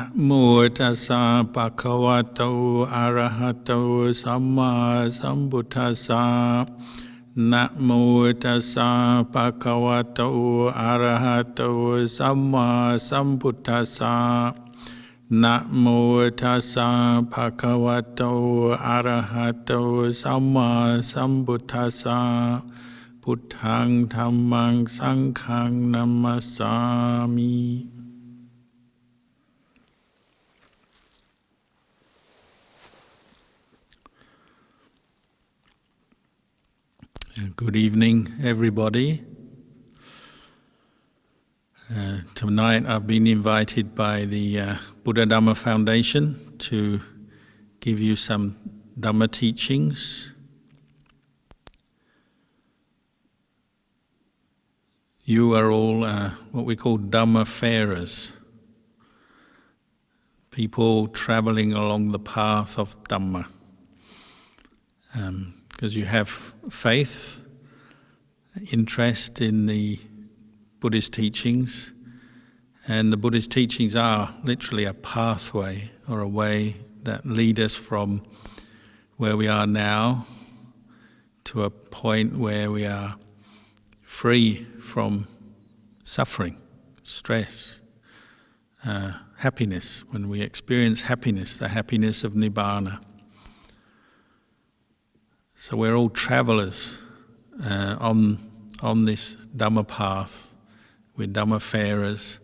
นะโมตัสสะภะคะวะโตอะระหะโตสัมมาสัมพุทธัสสะนะโมตัสสะภะคะวะโตอะระหะโตสัมมาสัมพุทธัสสะนะโมตัสสะภะคะวะโตอะระหะโตสัมมาสัมพุทธัสสะพุทธังธัมมังสังฆังนัมมัสสามิ Good evening, everybody. Tonight I've been invited by the Buddha Dhamma Foundation to give you some Dhamma teachings. You are all what we call Dhamma farers, people traveling along the path of Dhamma. Because you have faith, interest in the Buddhist teachings, and the Buddhist teachings are literally a pathway or a way that lead us from where we are now to a point where we are free from suffering, stress, happiness. When we experience happiness, the happiness of Nibbana. So we're all travelers on this Dhamma path. We're Dhamma farers.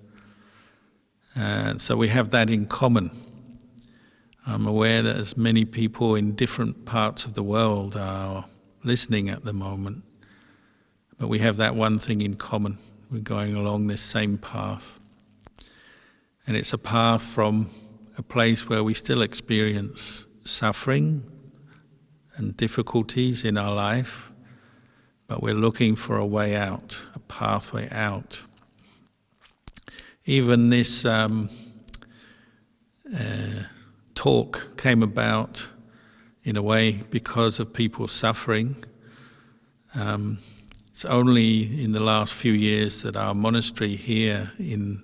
So we have that in common. I'm aware that as many people in different parts of the world are listening at the moment, but we have that one thing in common. We're going along this same path. And it's a path from a place where we still experience suffering and difficulties in our life, but we're looking for a way out, a pathway out. Even this talk came about in a way because of people suffering. It's only in the last few years that our monastery here in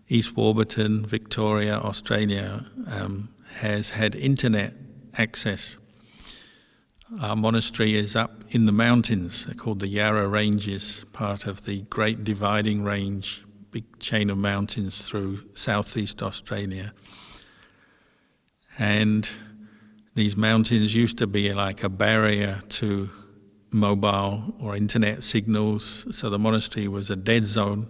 East Warburton, Victoria, Australia, has had internet access. Our monastery is up in the mountains. They're called the Yarra Ranges, part of the Great Dividing Range, big chain of mountains through southeast Australia. And these mountains used to be like a barrier to mobile or internet signals, so the monastery was a dead zone,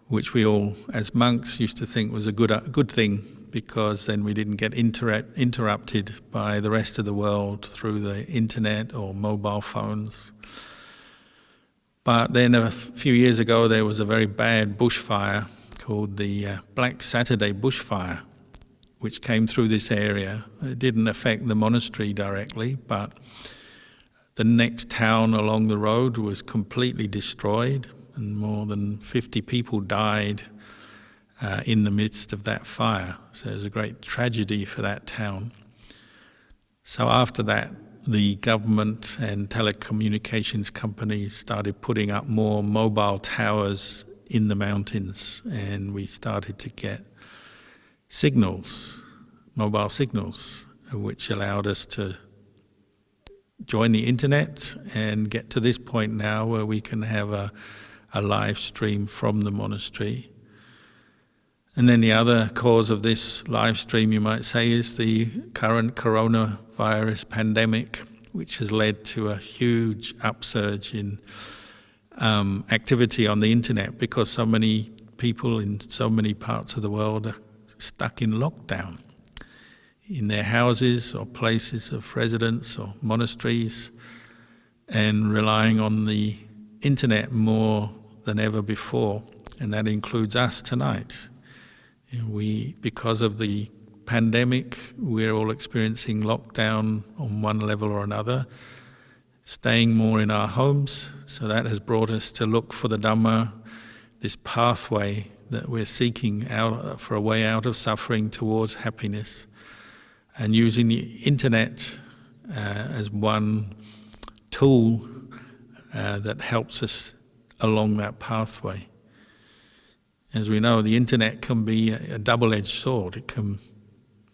which we all, as monks, used to think was a good thing, because then we didn't get interrupted by the rest of the world through the internet or mobile phones. But then a few years ago there was a very bad bushfire called the Black Saturday bushfire, which came through this area. It didn't affect the monastery directly, but the next town along the road was completely destroyed, and more than 50 people died in the midst of that fire. So it was a great tragedy for that town. So after that, the government and telecommunications companies started putting up more mobile towers in the mountains, and we started to get signals, mobile signals, which allowed us to join the internet and get to this point now where we can have a live stream from the monastery. And then the other cause of this live stream, you might say, is the current coronavirus pandemic, which has led to a huge upsurge in activity on the internet, because so many people in so many parts of the world are stuck in lockdown in their houses or places of residence or monasteries, and relying on the internet more than ever before, and that includes us tonight. Because of the pandemic, we're all experiencing lockdown on one level or another, staying more in our homes, so that has brought us to look for the Dhamma, this pathway that we're seeking out for a way out of suffering towards happiness, and using the internet as one tool that helps us along that pathway. As we know, the internet can be a double-edged sword. It can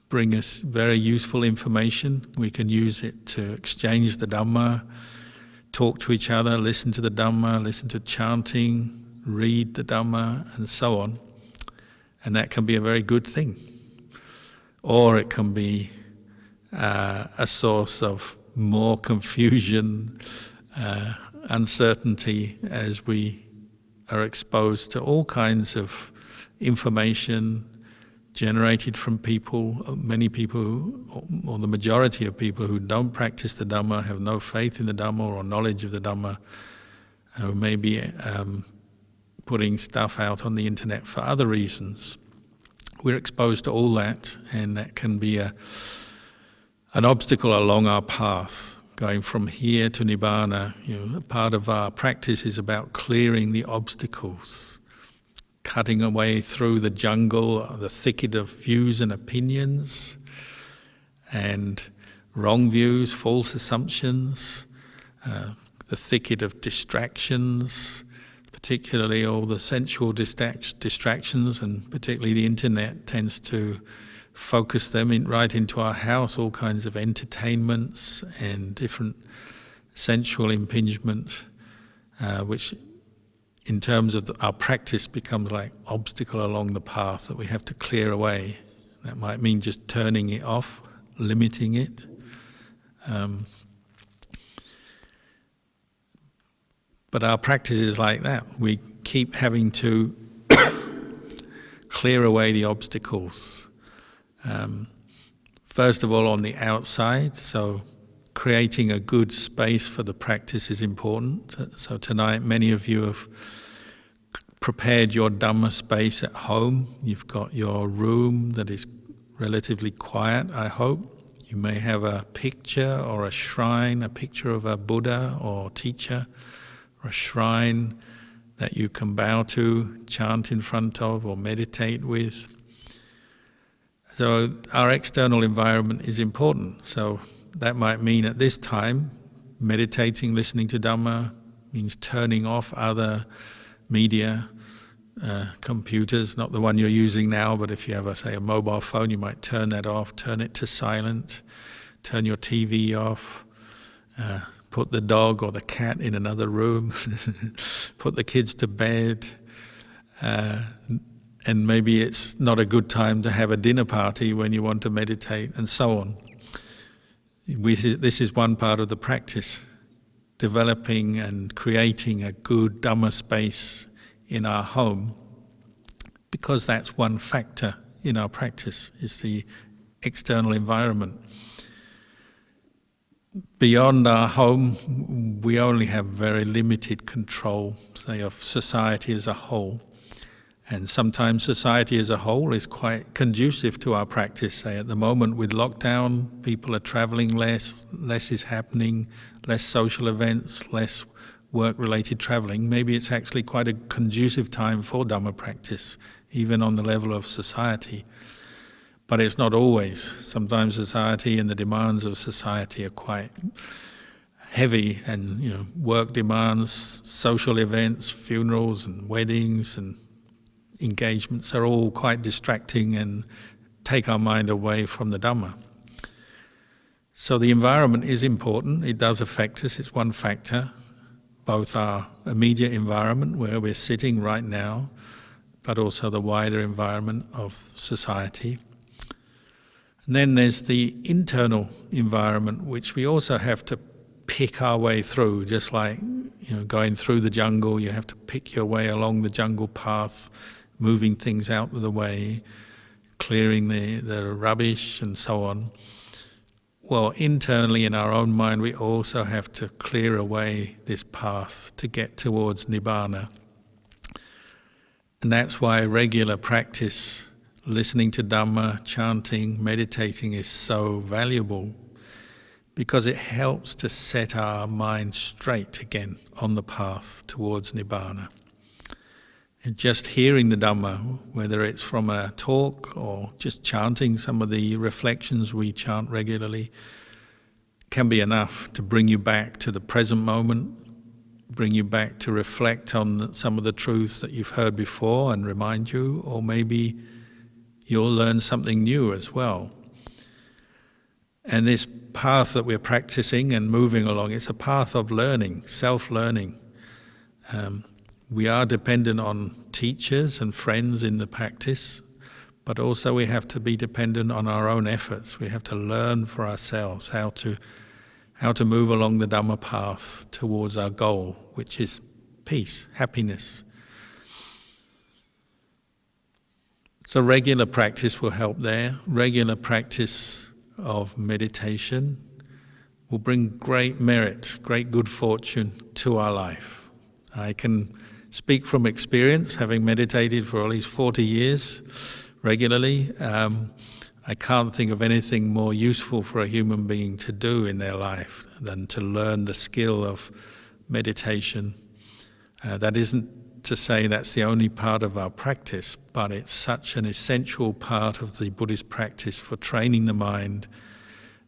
bring us very useful information. We can use it to exchange the Dhamma, talk to each other, listen to the Dhamma, listen to chanting, read the Dhamma, and so on. And that can be a very good thing. Or it can be a source of more confusion, uncertainty, as we are exposed to all kinds of information generated from people, many people, or the majority of people who don't practice the Dhamma, have no faith in the Dhamma or knowledge of the Dhamma, who may be putting stuff out on the internet for other reasons. We're exposed to all that, and that can be an obstacle along our path. Going from here to Nibbana, part of our practice is about clearing the obstacles, cutting away through the jungle, the thicket of views and opinions, and wrong views, false assumptions, the thicket of distractions, particularly all the sensual distractions, and particularly the internet tends to focus them right into our house, all kinds of entertainments and different sensual impingements, which in terms of our practice becomes like obstacle along the path that we have to clear away. That might mean just turning it off, limiting it. But our practice is like that. We keep having to clear away the obstacles. First of all, on the outside, so creating a good space for the practice is important. So tonight, many of you have prepared your Dhamma space at home. You've got your room that is relatively quiet, I hope. You may have a picture or a shrine, a picture of a Buddha or teacher, or a shrine that you can bow to, chant in front of, or meditate with. So our external environment is important. So that might mean at this time, meditating, listening to Dhamma, means turning off other media, computers, not the one you're using now, but if you have, say, a mobile phone, you might turn that off, turn it to silent, turn your TV off, put the dog or the cat in another room, put the kids to bed, and maybe it's not a good time to have a dinner party when you want to meditate, and so on. This is one part of the practice, developing and creating a good Dhamma space in our home, because that's one factor in our practice, is the external environment. Beyond our home, we only have very limited control, say, of society as a whole. And sometimes society as a whole is quite conducive to our practice. Say at the moment with lockdown, people are travelling less is happening, less social events, less work-related travelling. Maybe it's actually quite a conducive time for Dhamma practice, even on the level of society. But it's not always. Sometimes society and the demands of society are quite heavy, and work demands, social events, funerals and weddings and engagements are all quite distracting and take our mind away from the Dhamma. So the environment is important. It does affect us. It's one factor, both our immediate environment where we're sitting right now, but also the wider environment of society. And then there's the internal environment, which we also have to pick our way through, just like going through the jungle. You have to pick your way along the jungle path, moving things out of the way, clearing the rubbish and so on. Well, internally in our own mind, we also have to clear away this path to get towards Nibbana. And that's why regular practice, listening to Dhamma, chanting, meditating is so valuable, because it helps to set our mind straight again on the path towards Nibbana. And just hearing the Dhamma, whether it's from a talk or just chanting some of the reflections we chant regularly, can be enough to bring you back to the present moment, bring you back to reflect on some of the truths that you've heard before and remind you, or maybe you'll learn something new as well. And this path that we're practicing and moving along, it's a path of learning, self-learning. We are dependent on teachers and friends in the practice, but also we have to be dependent on our own efforts. We have to learn for ourselves how to move along the Dhamma path towards our goal, which is peace, happiness. So regular practice will help there. Regular practice of meditation will bring great merit, great good fortune to our life. I can speak from experience, having meditated for at least 40 years regularly. I can't think of anything more useful for a human being to do in their life than to learn the skill of meditation. That isn't to say that's the only part of our practice, but it's such an essential part of the Buddhist practice for training the mind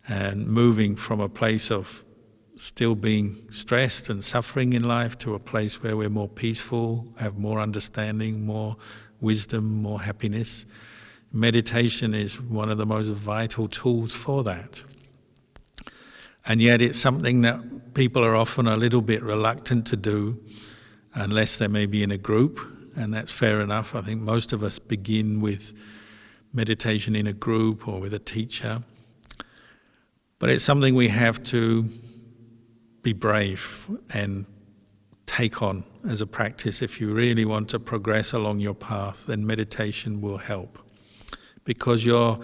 and moving from a place of still being stressed and suffering in life to a place where we're more peaceful, have more understanding, more wisdom, more happiness. Meditation is one of the most vital tools for that. And yet it's something that people are often a little bit reluctant to do unless they may be in a group, and that's fair enough. I think most of us begin with meditation in a group or with a teacher. But it's something we have to be brave and take on as a practice. If you really want to progress along your path, then meditation will help, because you're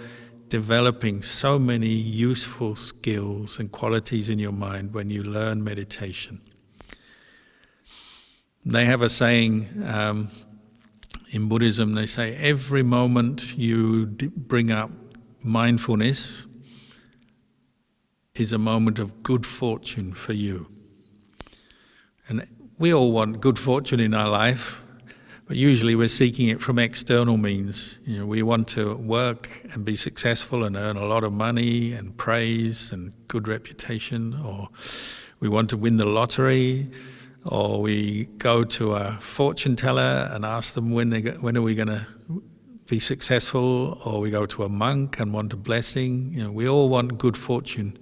developing so many useful skills and qualities in your mind when you learn meditation. They have a saying in Buddhism, they say every moment you bring up mindfulness is a moment of good fortune for you. And we all want good fortune in our life, but usually we're seeking it from external means. You know, we want to work and be successful and earn a lot of money and praise and good reputation, or we want to win the lottery, or we go to a fortune teller and ask them when are we going to be successful, or we go to a monk and want a blessing. You know, we all want good fortune.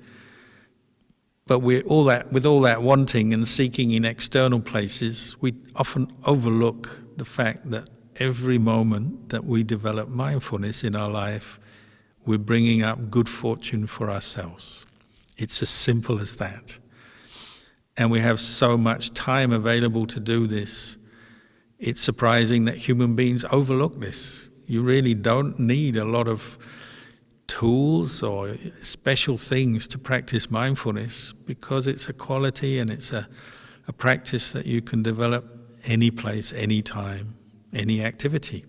But with all that wanting and seeking in external places, we often overlook the fact that every moment that we develop mindfulness in our life, we're bringing up good fortune for ourselves. It's as simple as that. And we have so much time available to do this. It's surprising that human beings overlook this. You really don't need a lot of tools or special things to practice mindfulness, because it's a quality and it's a practice that you can develop any place, any time, any activity.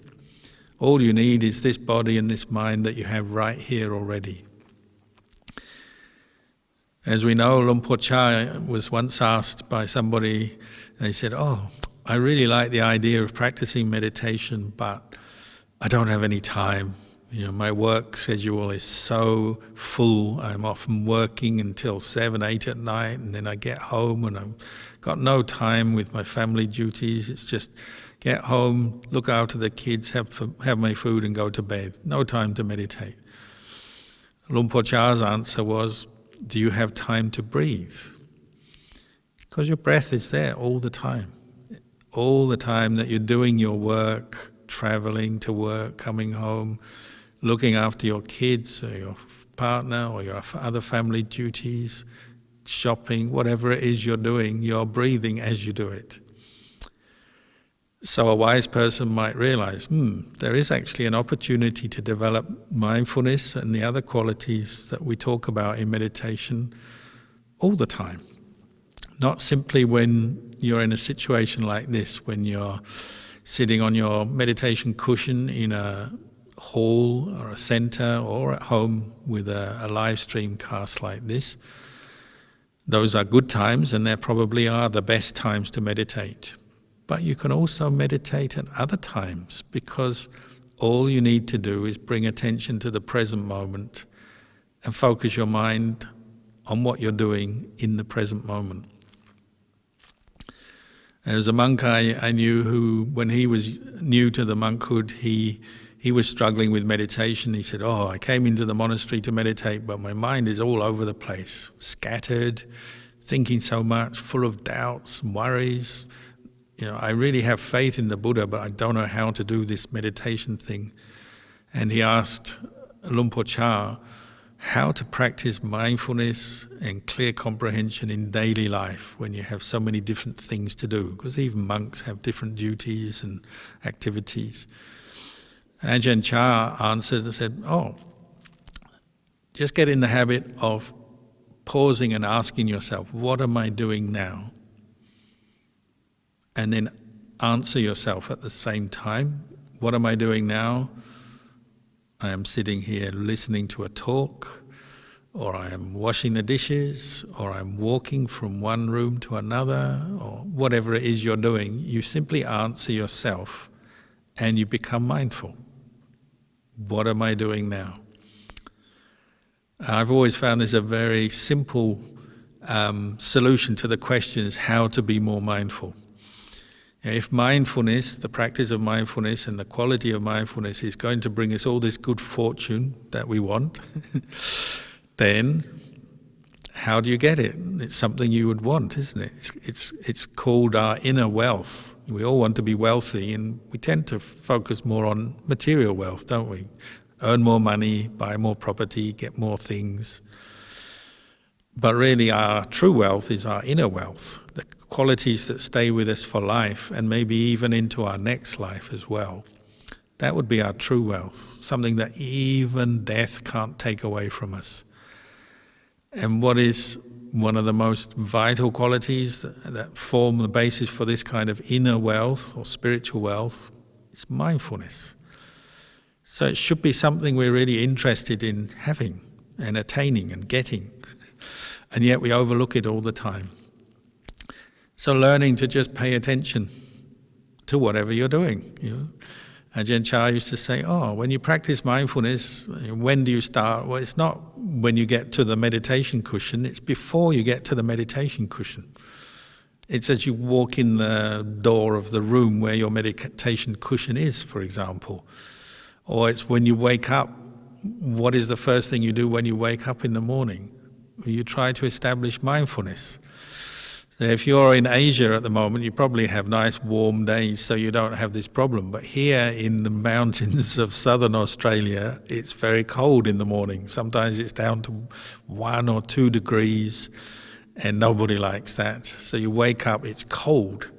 All you need is this body and this mind that you have right here already. As we know, Luang Por Chah was once asked by somebody, they said, "Oh, I really like the idea of practicing meditation, but I don't have any time. You know, my work schedule is so full. I'm often working until 7, 8 at night, and then I get home and I've got no time with my family duties. It's just get home, look after the kids, have my food and go to bed. No time to meditate." Luang Por Chah's answer was, do you have time to breathe? Because your breath is there all the time. All the time that you're doing your work, traveling to work, coming home, looking after your kids or your partner or your other family duties, shopping, whatever it is you're doing, you're breathing as you do it. So a wise person might realize, there is actually an opportunity to develop mindfulness and the other qualities that we talk about in meditation all the time. Not simply when you're in a situation like this, when you're sitting on your meditation cushion in a hall or a center or at home with a live stream cast like this. Those are good times, and they probably are the best times to meditate. But you can also meditate at other times, because all you need to do is bring attention to the present moment and focus your mind on what you're doing in the present moment. There was a monk I knew who, when he was new to the monkhood, he was struggling with meditation. He said, I came into the monastery to meditate, but my mind is all over the place, scattered, thinking so much, full of doubts and worries. I really have faith in the Buddha, but I don't know how to do this meditation thing. And he asked Luang Por Chah how to practice mindfulness and clear comprehension in daily life when you have so many different things to do, because even monks have different duties and activities. And Ajahn Chah answered and said, just get in the habit of pausing and asking yourself, what am I doing now? And then answer yourself at the same time, what am I doing now? I am sitting here listening to a talk, or I am washing the dishes, or I'm walking from one room to another, or whatever it is you're doing. You simply answer yourself and you become mindful. What am I doing now? I've always found this a very simple solution to the question is how to be more mindful. If mindfulness, the practice of mindfulness and the quality of mindfulness is going to bring us all this good fortune that we want, then how do you get it? It's something you would want, isn't it? It's called our inner wealth. We all want to be wealthy, and we tend to focus more on material wealth, don't we? Earn more money, buy more property, get more things. But really our true wealth is our inner wealth, the qualities that stay with us for life and maybe even into our next life as well. That would be our true wealth, something that even death can't take away from us. And what is one of the most vital qualities that form the basis for this kind of inner wealth or spiritual wealth is mindfulness. So it should be something we're really interested in having and attaining and getting. And yet we overlook it all the time. So learning to just pay attention to whatever you're doing. Ajahn Chah used to say, when you practice mindfulness, when do you start? Well, it's not when you get to the meditation cushion, it's before you get to the meditation cushion. It's as you walk in the door of the room where your meditation cushion is, for example. Or it's when you wake up. What is the first thing you do when you wake up in the morning? You try to establish mindfulness. If you're in Asia at the moment, you probably have nice warm days, so you don't have this problem. But here in the mountains of southern Australia, it's very cold in the morning. Sometimes it's down to 1 or 2 degrees, and nobody likes that. So you wake up, it's cold.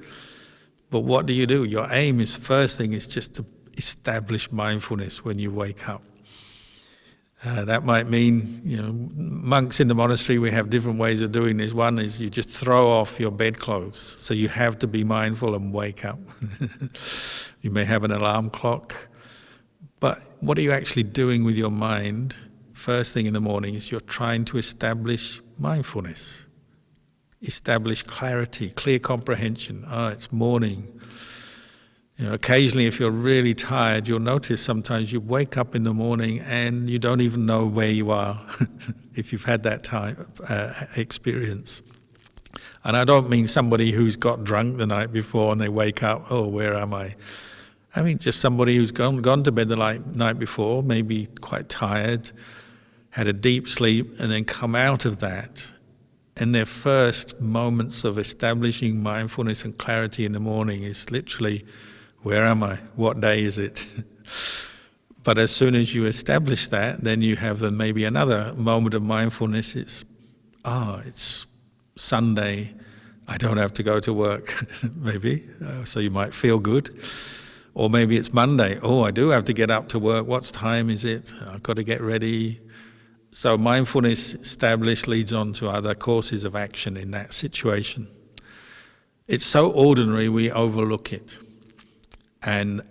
But what do? Your aim is, first thing is just to establish mindfulness when you wake up. That might mean, monks in the monastery, we have different ways of doing this. One is you just throw off your bedclothes, so you have to be mindful and wake up. You may have an alarm clock, but what are you actually doing with your mind? First thing in the morning is you're trying to establish mindfulness, establish clarity, clear comprehension. It's morning. Occasionally if you're really tired, you'll notice sometimes you wake up in the morning and you don't even know where you are if you've had that time experience. And I don't mean somebody who's got drunk the night before and they wake up, where am I? I mean just somebody who's gone to bed the night before, maybe quite tired, had a deep sleep, and then come out of that. And their first moments of establishing mindfulness and clarity in the morning is literally, where am I? What day is it? But as soon as you establish that, then you have maybe another moment of mindfulness. It's Sunday. I don't have to go to work, maybe. So you might feel good. Or maybe it's Monday. I do have to get up to work. What time is it? I've got to get ready. So mindfulness established leads on to other courses of action in that situation. It's so ordinary we overlook it. And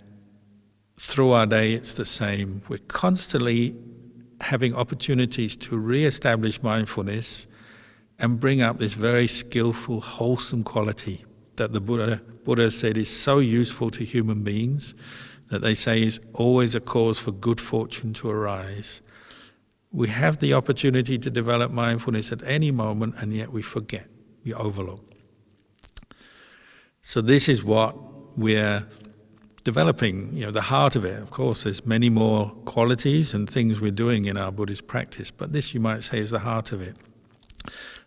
through our day it's the same. We're constantly having opportunities to re-establish mindfulness and bring up this very skillful, wholesome quality that the Buddha said is so useful to human beings, that they say is always a cause for good fortune to arise. We have the opportunity to develop mindfulness at any moment, and yet we forget, we overlook. So this is what we're developing, the heart of it. Of course, there's many more qualities and things we're doing in our Buddhist practice, but this, you might say, is the heart of it.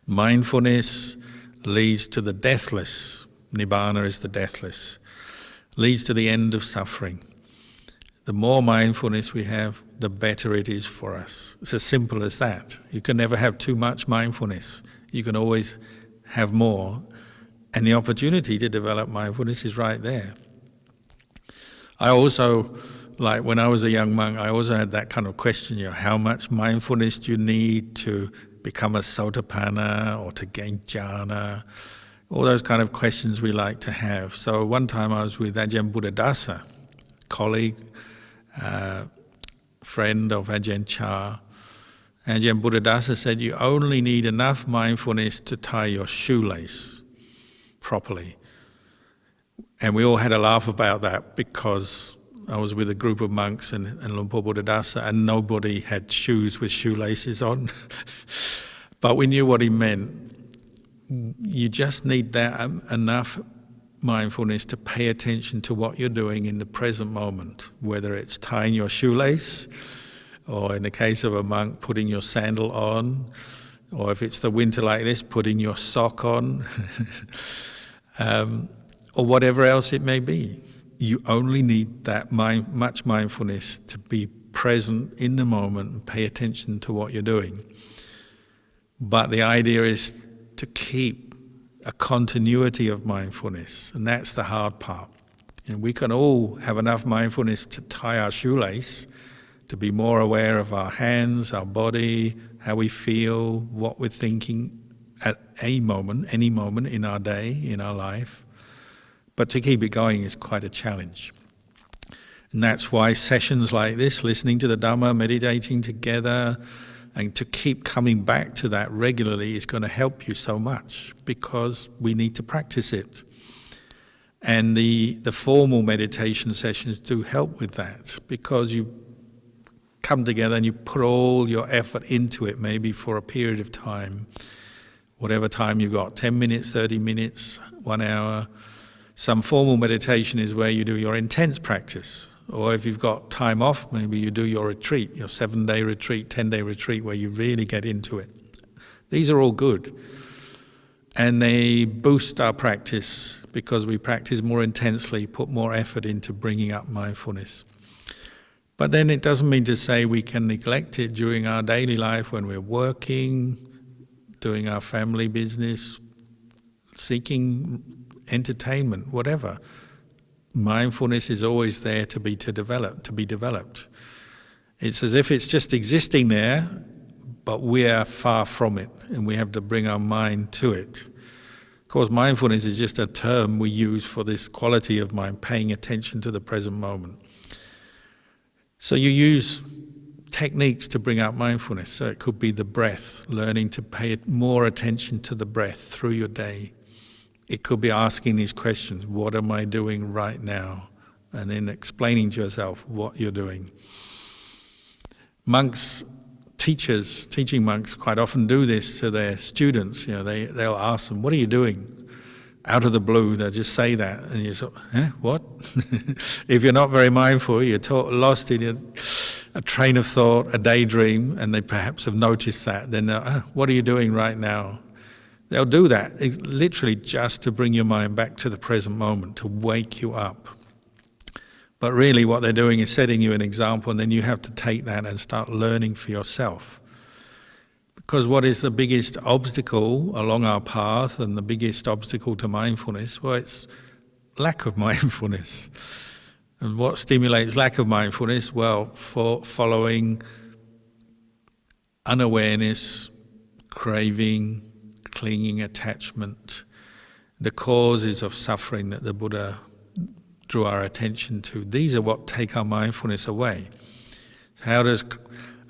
Mindfulness leads to the deathless. Nibbana is the deathless. Leads to the end of suffering. The more mindfulness we have, the better it is for us. It's as simple as that. You can never have too much mindfulness. You can always have more. And the opportunity to develop mindfulness is right there. I also, like when I was a young monk, I also had that kind of question, how much mindfulness do you need to become a sotapanna or to gain jhana? All those kind of questions we like to have. So one time I was with Ajahn Buddhadasa, colleague, friend of Ajahn Chah. Ajahn Buddhadasa said, you only need enough mindfulness to tie your shoelace properly. And we all had a laugh about that because I was with a group of monks and Luang Por Buddhadasa, and nobody had shoes with shoelaces on. But we knew what he meant. You just need that enough mindfulness to pay attention to what you're doing in the present moment, whether it's tying your shoelace, or in the case of a monk, putting your sandal on, or if it's the winter like this, putting your sock on, or whatever else it may be. You only need that much mindfulness to be present in the moment and pay attention to what you're doing. But the idea is to keep a continuity of mindfulness, and that's the hard part. And we can all have enough mindfulness to tie our shoelace, to be more aware of our hands, our body, how we feel, what we're thinking at any moment in our day, in our life. But to keep it going is quite a challenge. And that's why sessions like this, listening to the Dhamma, meditating together, and to keep coming back to that regularly is going to help you so much, because we need to practice it. And the formal meditation sessions do help with that, because you come together and you put all your effort into it, maybe for a period of time, whatever time you've got, 10 minutes, 30 minutes, 1 hour. Some formal meditation is where you do your intense practice. Or if you've got time off, maybe you do your retreat, your 7-day retreat, 10-day retreat, where you really get into it. These are all good. And they boost our practice because we practice more intensely, put more effort into bringing up mindfulness. But then it doesn't mean to say we can neglect it during our daily life when we're working, doing our family business, seeking entertainment, whatever. Mindfulness is always there to be developed. It's as if it's just existing there, but we are far from it, and we have to bring our mind to it. Of course, mindfulness is just a term we use for this quality of mind, paying attention to the present moment. So you use techniques to bring out mindfulness. So it could be the breath, learning to pay more attention to the breath through your day. It could be asking these questions, what am I doing right now? And then explaining to yourself what you're doing. Monks, teaching monks quite often do this to their students. They'll ask them, what are you doing? Out of the blue, they'll just say that. And you're sort of, what? If you're not very mindful, you're lost in a train of thought, a daydream, and they perhaps have noticed that. Then they'll, what are you doing right now? They'll do that, literally just to bring your mind back to the present moment, to wake you up. But really what they're doing is setting you an example, and then you have to take that and start learning for yourself. Because what is the biggest obstacle along our path, and the biggest obstacle to mindfulness? Well, it's lack of mindfulness. And what stimulates lack of mindfulness? Well, for following unawareness, craving, clinging, attachment, the causes of suffering that the Buddha drew our attention to. These are what take our mindfulness away. How does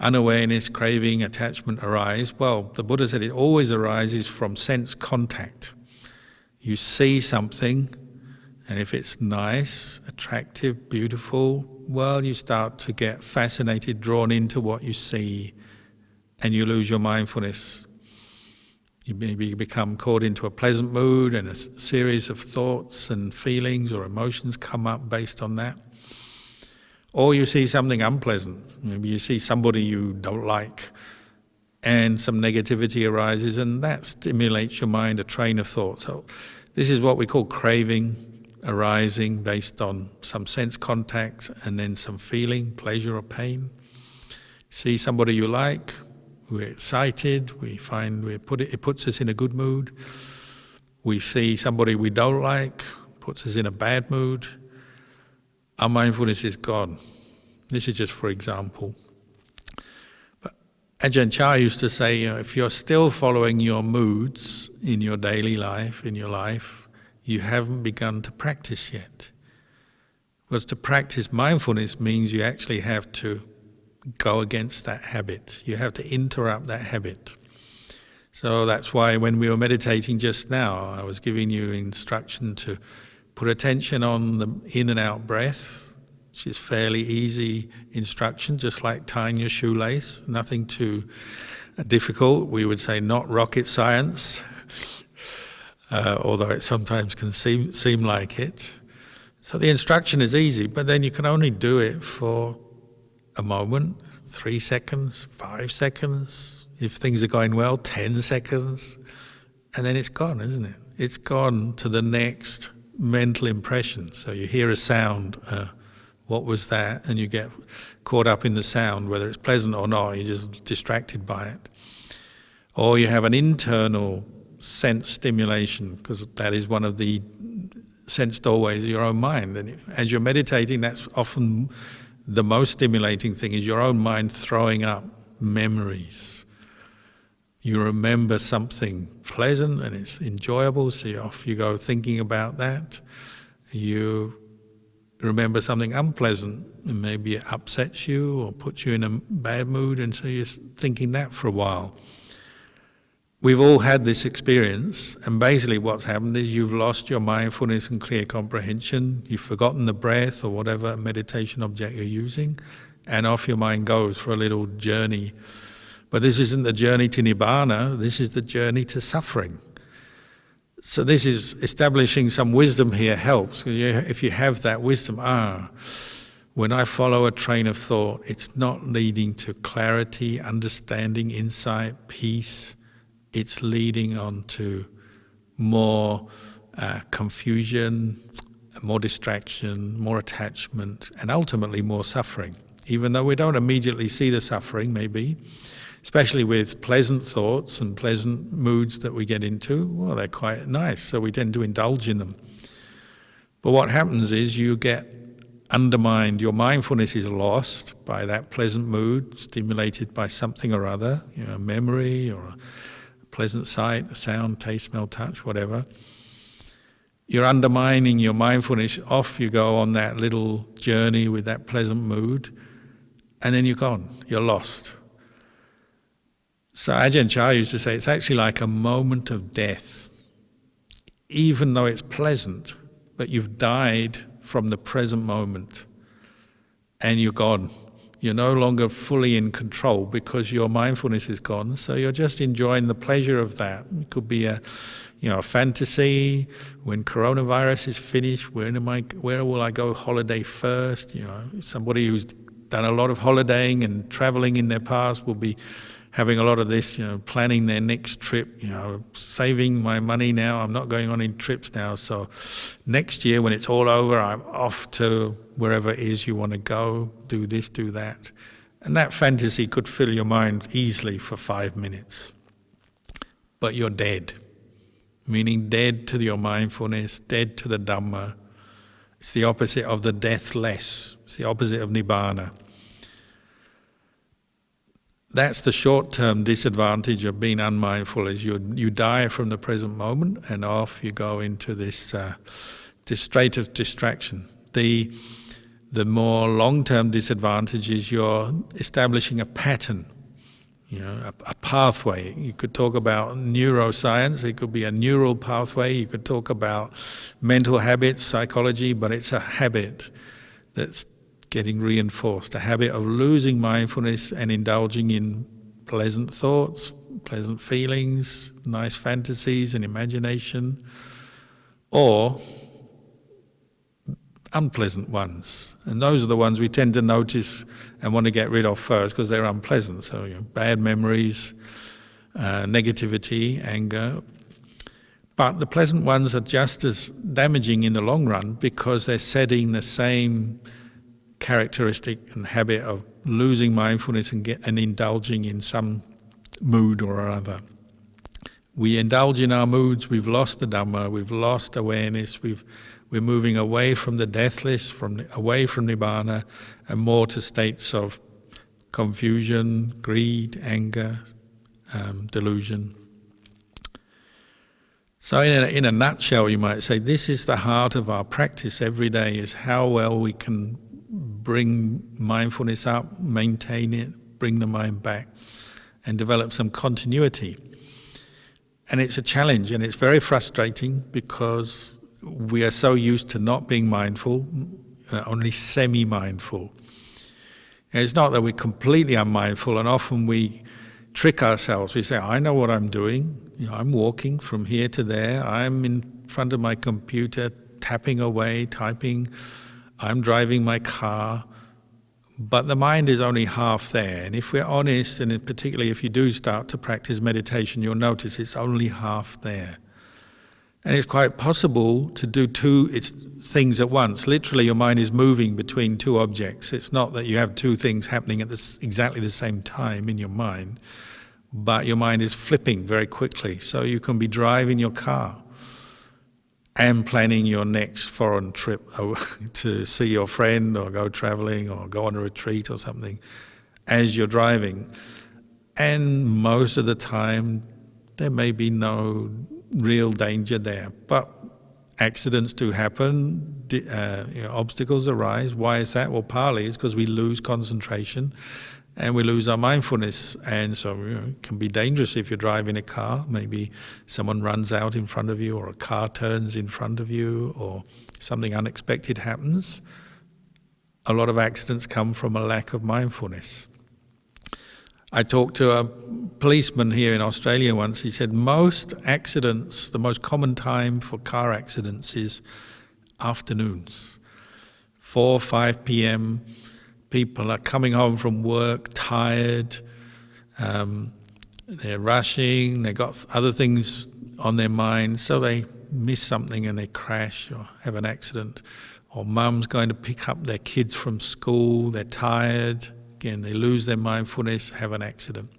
unawareness, craving, attachment arise? Well, the Buddha said it always arises from sense contact. You see something, and if it's nice, attractive, beautiful, well, you start to get fascinated, drawn into what you see, and you lose your mindfulness. You maybe become caught into a pleasant mood and a series of thoughts and feelings or emotions come up based on that. Or you see something unpleasant. Maybe you see somebody you don't like and some negativity arises, and that stimulates your mind, a train of thought. So this is what we call craving arising based on some sense contact and then some feeling, pleasure or pain. See somebody you like, we're excited, we find it puts us in a good mood. We see somebody we don't like, puts us in a bad mood. Our mindfulness is gone. This is just for example. But Ajahn Chah used to say, if you're still following your moods in your daily life, in your life, you haven't begun to practice yet. Because to practice mindfulness means you actually have to go against that habit. You have to interrupt that habit. So that's why when we were meditating just now, I was giving you instruction to put attention on the in and out breath, which is fairly easy instruction, just like tying your shoelace, nothing too difficult. We would say not rocket science, although it sometimes can seem like it. So the instruction is easy, but then you can only do it for a moment, 3 seconds, 5 seconds, if things are going well, 10 seconds, and then it's gone, isn't it? It's gone to the next mental impression. So you hear a sound, what was that? And you get caught up in the sound, whether it's pleasant or not, you're just distracted by it. Or you have an internal sense stimulation, because that is one of the sense doorways of your own mind. And as you're meditating, that's often the most stimulating thing, is your own mind throwing up memories. You remember something pleasant and it's enjoyable, so off you go thinking about that. You remember something unpleasant and maybe it upsets you or puts you in a bad mood, and so you're thinking that for a while. We've all had this experience, and basically what's happened is you've lost your mindfulness and clear comprehension, you've forgotten the breath or whatever meditation object you're using, and off your mind goes for a little journey. But this isn't the journey to Nibbana, this is the journey to suffering. So this is establishing some wisdom here helps. If you have that wisdom, when I follow a train of thought, it's not leading to clarity, understanding, insight, peace. It's leading on to more confusion, more distraction, more attachment, and ultimately more suffering. Even though we don't immediately see the suffering, maybe, especially with pleasant thoughts and pleasant moods that we get into, well, they're quite nice, so we tend to indulge in them. But what happens is you get undermined, your mindfulness is lost by that pleasant mood, stimulated by something or other, a memory or a pleasant sight, sound, taste, smell, touch, whatever. You're undermining your mindfulness, off you go on that little journey with that pleasant mood, and then you're gone, you're lost. So Ajahn Chah used to say it's actually like a moment of death. Even though it's pleasant, but you've died from the present moment and you're gone. You're no longer fully in control because your mindfulness is gone, so you're just enjoying the pleasure of that. It could be a fantasy. When coronavirus is finished, where will I go holiday first? Somebody who's done a lot of holidaying and traveling in their past will be having a lot of this, planning their next trip, saving my money now, I'm not going on in trips now, so next year when it's all over, I'm off to wherever it is you want to go, do this, do that. And that fantasy could fill your mind easily for 5 minutes. But you're dead, meaning dead to your mindfulness, dead to the Dhamma. It's the opposite of the deathless, it's the opposite of Nibbana. That's the short-term disadvantage of being unmindful, is you die from the present moment and off you go into this state of distraction. The more long-term disadvantage is you're establishing a pattern, a pathway. You could talk about neuroscience, it could be a neural pathway, you could talk about mental habits, psychology, but it's a habit that's getting reinforced, a habit of losing mindfulness and indulging in pleasant thoughts, pleasant feelings, nice fantasies and imagination, or unpleasant ones. And those are the ones we tend to notice and want to get rid of first because they're unpleasant. So bad memories, negativity, anger. But the pleasant ones are just as damaging in the long run because they're setting the same characteristic and habit of losing mindfulness and indulging in some mood or other. We indulge in our moods, we've lost the Dhamma, we've lost awareness, we're moving away from the deathless, away from Nibbana, and more to states of confusion, greed, anger, delusion. So in a nutshell, you might say, this is the heart of our practice every day, is how well we can bring mindfulness up, maintain it, bring the mind back, and develop some continuity. And it's a challenge, and it's very frustrating because we are so used to not being mindful, only semi-mindful. And it's not that we're completely unmindful, and often we trick ourselves. We say, I know what I'm doing. I'm walking from here to there. I'm in front of my computer, tapping away, typing. I'm driving my car. But the mind is only half there. And if we're honest, and particularly if you do start to practice meditation, you'll notice it's only half there. And it's quite possible to do two things at once. Literally, your mind is moving between two objects. It's not that you have two things happening at exactly the same time in your mind, but your mind is flipping very quickly. So you can be driving your car and planning your next foreign trip to see your friend or go traveling or go on a retreat or something as you're driving. And most of the time, there may be no real danger there. But accidents do happen, obstacles arise. Why is that? Well, partly it's because we lose concentration and we lose our mindfulness. And so it can be dangerous if you're driving a car. Maybe someone runs out in front of you, or a car turns in front of you, or something unexpected happens. A lot of accidents come from a lack of mindfulness. I talked to a policeman here in Australia once. He said most accidents, the most common time for car accidents is afternoons, 4 or 5 p.m. People are coming home from work, tired, they're rushing, they've got other things on their mind, so they miss something and they crash or have an accident. Or mum's going to pick up their kids from school, they're tired, again, they lose their mindfulness, have an accident.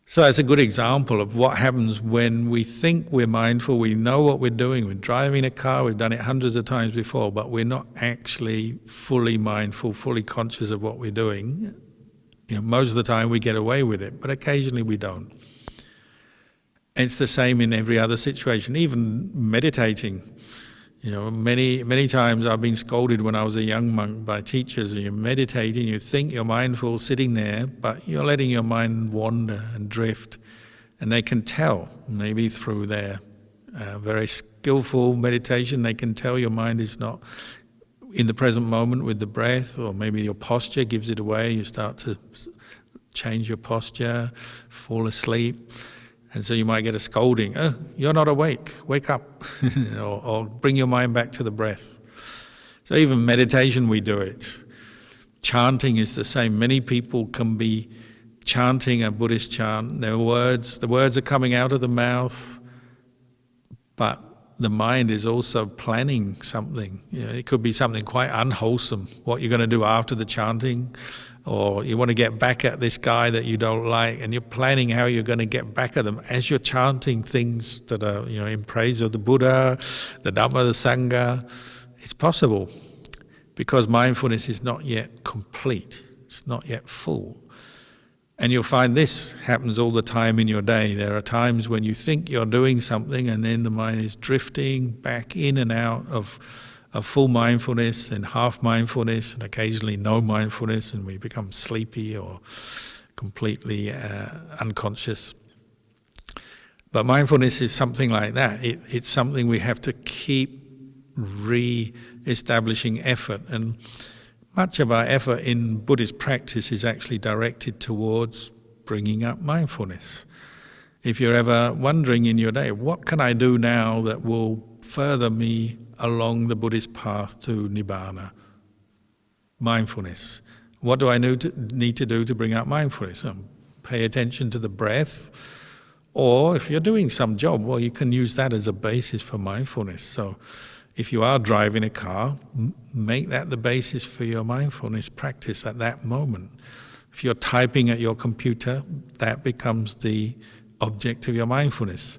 So it's a good example of what happens when we think we're mindful, we know what we're doing, we're driving a car, we've done it hundreds of times before, but we're not actually fully mindful, fully conscious of what we're doing. Most of the time we get away with it, but occasionally we don't. It's the same in every other situation, even meditating. Many times I've been scolded when I was a young monk by teachers. You're meditating, you think you're mindful sitting there, but you're letting your mind wander and drift. And they can tell, maybe through their very skillful meditation, they can tell your mind is not in the present moment with the breath, or maybe your posture gives it away. You start to change your posture, fall asleep. And so you might get a scolding, oh, you're not awake, wake up, or bring your mind back to the breath. So even meditation, we do it. Chanting is the same. Many people can be chanting a Buddhist chant. The words are coming out of the mouth, but the mind is also planning something. It could be something quite unwholesome, what you're going to do after the chanting, or you want to get back at this guy that you don't like, and you're planning how you're going to get back at them as you're chanting things that are, in praise of the Buddha, the Dhamma, the Sangha. It's possible because mindfulness is not yet complete. It's not yet full. And you'll find this happens all the time in your day. There are times when you think you're doing something and then the mind is drifting back in and out of full mindfulness and half mindfulness and occasionally no mindfulness, and we become sleepy or completely unconscious. But mindfulness is something like that. It's something we have to keep re-establishing effort. And much of our effort in Buddhist practice is actually directed towards bringing up mindfulness. If you're ever wondering in your day, what can I do now that will further me along the Buddhist path to Nibbana? Mindfulness. What do I need to do to bring up mindfulness? Pay attention to the breath. Or if you're doing some job, well, you can use that as a basis for mindfulness. So if you are driving a car, make that the basis for your mindfulness practice at that moment. If you're typing at your computer, that becomes the object of your mindfulness.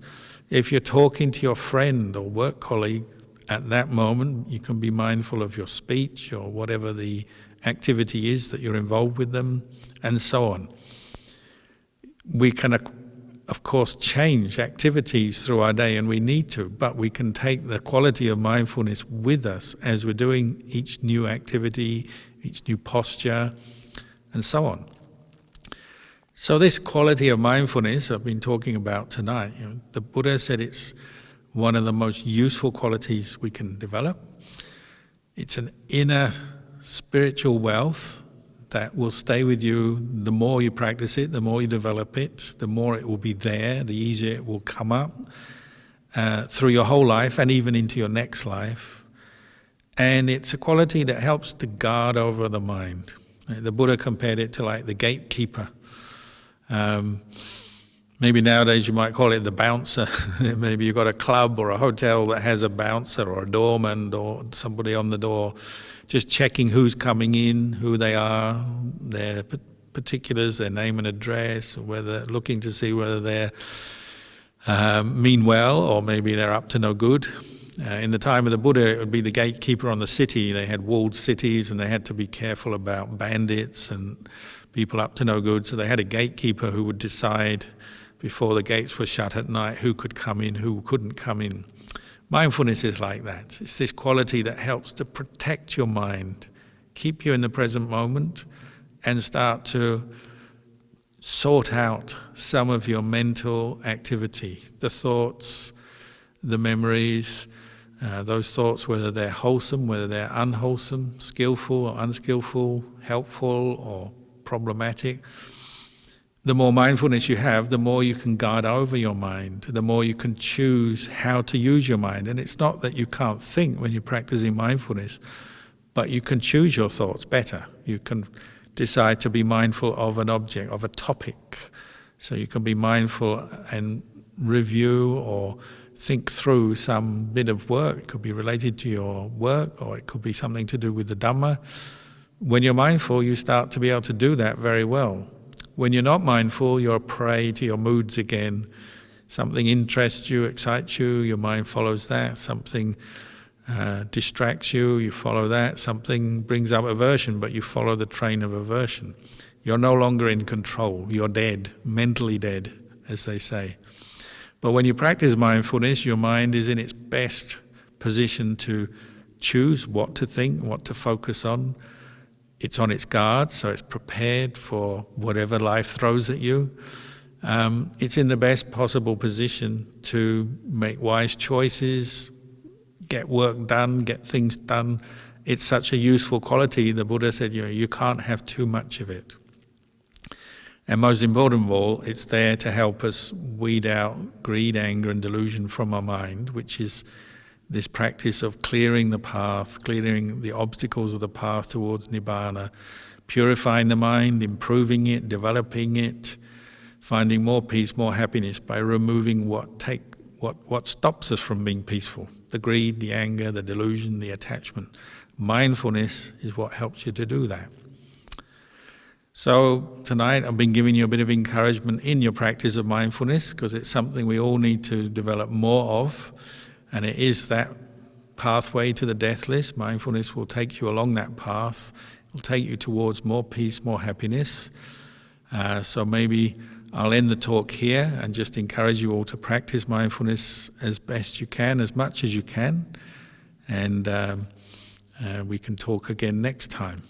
If you're talking to your friend or work colleague, at that moment you can be mindful of your speech or whatever the activity is that you're involved with them, and so on. We can, of course, change activities through our day, and we need to, but we can take the quality of mindfulness with us as we're doing each new activity, each new posture, and so on. So this quality of mindfulness I've been talking about tonight, the Buddha said it's one of the most useful qualities we can develop. It's an inner spiritual wealth that will stay with you. The more you practice it, the more you develop it, the more it will be there, the easier it will come up through your whole life and even into your next life. And it's a quality that helps to guard over the mind. The Buddha compared it to like the gatekeeper. Maybe nowadays you might call it the bouncer. Maybe you've got a club or a hotel that has a bouncer or a doorman or somebody on the door, just checking who's coming in, who they are, their particulars, their name and address, whether looking to see whether they're mean well or maybe they're up to no good. In the time of the Buddha, it would be the gatekeeper on the city. They had walled cities and they had to be careful about bandits and people up to no good. So they had a gatekeeper who would decide before the gates were shut at night who could come in, who couldn't come in. Mindfulness is like that. It's this quality that helps to protect your mind, keep you in the present moment, and start to sort out some of your mental activity, the thoughts, the memories, those thoughts, whether they're wholesome, whether they're unwholesome, skillful or unskillful, helpful or problematic. The more mindfulness you have, the more you can guard over your mind, the more you can choose how to use your mind. And it's not that you can't think when you're practicing mindfulness, but you can choose your thoughts better. You can decide to be mindful of an object, of a topic. So you can be mindful and review or think through some bit of work. It could be related to your work or it could be something to do with the Dhamma. When you're mindful, you start to be able to do that very well. When you're not mindful, you're a prey to your moods again. Something interests you, excites you, your mind follows that. Something distracts you, you follow that. Something brings up aversion, but you follow the train of aversion. You're no longer in control. You're dead, mentally dead, as they say. But when you practice mindfulness, your mind is in its best position to choose what to think, what to focus on. It's on its guard, so it's prepared for whatever life throws at you. It's in the best possible position to make wise choices, get work done, get things done. It's such a useful quality. The Buddha said, you can't have too much of it. And most important of all, it's there to help us weed out greed, anger and delusion from our mind, which is this practice of clearing the path, clearing the obstacles of the path towards Nibbana, purifying the mind, improving it, developing it, finding more peace, more happiness by removing what stops us from being peaceful. The greed, the anger, the delusion, the attachment. Mindfulness is what helps you to do that. So tonight I've been giving you a bit of encouragement in your practice of mindfulness because it's something we all need to develop more of. And it is that pathway to the deathless. Mindfulness will take you along that path. It will take you towards more peace, more happiness. So maybe I'll end the talk here and just encourage you all to practice mindfulness as best you can, as much as you can. And we can talk again next time.